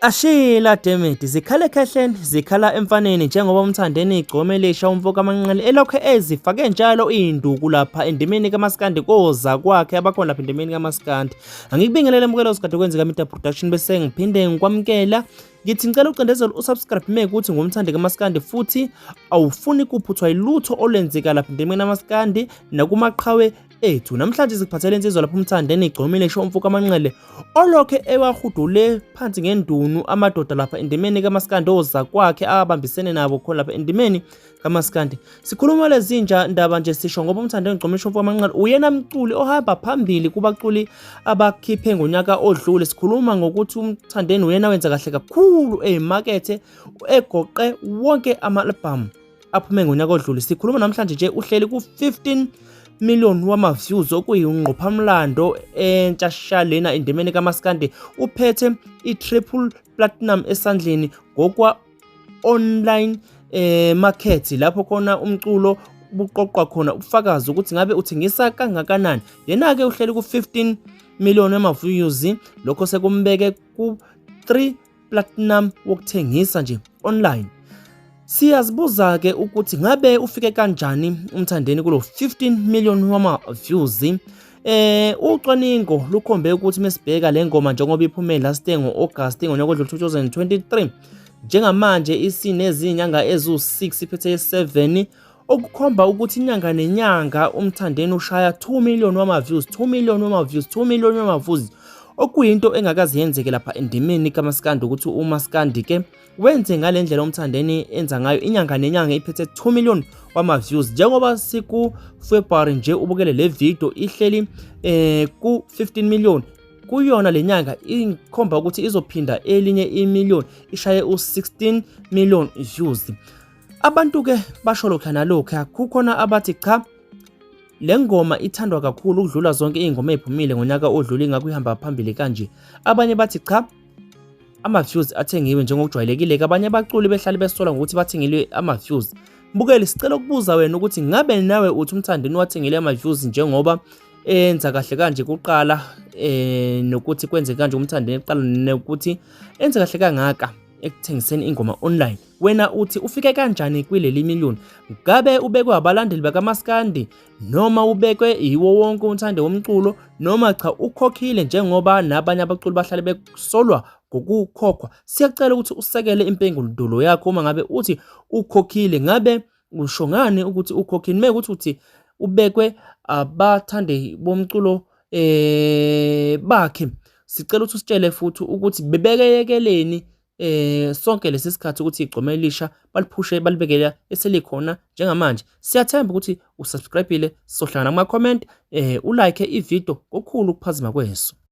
Ashila demedi zikhala ekhehleni zikhala emfaneni njengoba umthandeni igcokama Elisha umfoka amanqele elokhu ezifake njalo induku lapha endimeni kaMaskandi koza kwakhe abakhona lapha endimeni kaMaskandi. Angikubingelele mukelo sikade kwenzeka Media Production bese ngiphinde ngikwamukela. Ngithi ngicela ucindezela usubscribe mekuthi ngumthandi kaMaskandi futhi awufuni kuphuthwa ilutho olenzeka lapha endimeni kaMaskandi nakumaqhawe ethu. Namhlanje sikuphathele insizwa lapha umthandeni igcokama Elisha umfoka amanqele olokhe ewahudule phansi ngendunu amadoda lapha endimeni kaMaskandi oza kwakhe abambisene nabo khona lapha endimeni kaMaskandi. Sikhuluma lezi ndaba nje sisho ngoba umthandeni igcokama Elisha umfoka amanqele uyena mculi ohamba phambili kubaculi abakhiphe ngonyaka odlule. Sikhuluma ngokuthi umthandeni uyena wenza kahle kakhulu emakethe egoqe wonke ama-album aphume ngonyaka odlule. Sikhuluma namhlanje nje uhleli ku-15 million wama-views okuyingqophamlando entshasha lena endimeni kaMaskandi. Uphethe i-triple platinum esandleni ngokwa online market lapho khona umculo buqoqwa khona ubufakazi ukuthi ngabe uthengisa kangakanani. Yena ke uhleli ku-15 million wama-views, lokho sekumbeke ku-3 platinum wokuthengisa nje online. Siyazibuza ke ukuthi ngabe ufike kanjani umthandeni kulo 15 million wama-views. Ucwaningo lukhombe ukuthi mesibheka le ngoma njengoba iphume last year ngo-August ngonyaka odlule 2023, njengamanje isinezinyanga ezu-6 iphethe 7, okukhomba ukuthi inyanga nenyanga umthandeni ushaya 2 million wama-views, 2 million wama-views, 2 million wama-views, okuyinto engakaze yenzeke lapha endimeni kaMaskandi ukuthi uMaskandi ke wenze ngale ndlela umthandeni enza ngayo inyanga nenyanga iphethe 2 million wama-views. Njengoba siku February nje ubukele le video ihleli ku 15 million, kuyona le nyanga ikhomba ukuthi izophinda elinye i-million ishaye u-16 million views. Abantu ke basho lokho nalokho, kukhona abathi cha le ngoma ithandwa kakhulu ukudlula zonke izingoma eziphumile ngonyaka odlule ingakho ihamba phambili kanje. Abanye bathi cha ama-views athengiwe njengokujwayelekile, abanye abaculi behlale besola ngokuthi bathengilwe ama-views. Mbukeli, sicela ukubuza wena ukuthi ngabe nawe uthi umthandeni wathengile ama-views njengoba enza kahle kanje kuqala nokuthi kwenze kanje umthandeni eqala nokuthi enze kahle kangaka ekuthengiseni ingoma online. Wena uthi ufike kanjani kwileli million? Ngabe ubekwe abalandeli bakaMaskandi noma ubekwe iwo wonke umthandi womculo, noma cha ukhokhile njengoba nabanye abaculi bahlale besolwa ngokukhokhwa? Siyacela ukuthi usekele impendulo yakho uma ngabe uthi ukhokhile. Ngabe usho ngani ukuthi ukhokhile? Mekuthi uthi ubekwe abathandi bomculo bakhe, sicela ukuthi usitshele futhi ukuthi bebekeyekeleni sonke lesi sikhathi ukuthi igcokama Elisha baliphushe balibekela eselikhona njengamanje. Siyathemba ukuthi usubscribeile, sohlangana kuma-comment, ulike ivideo ngokukhulu ukuphazima kweso.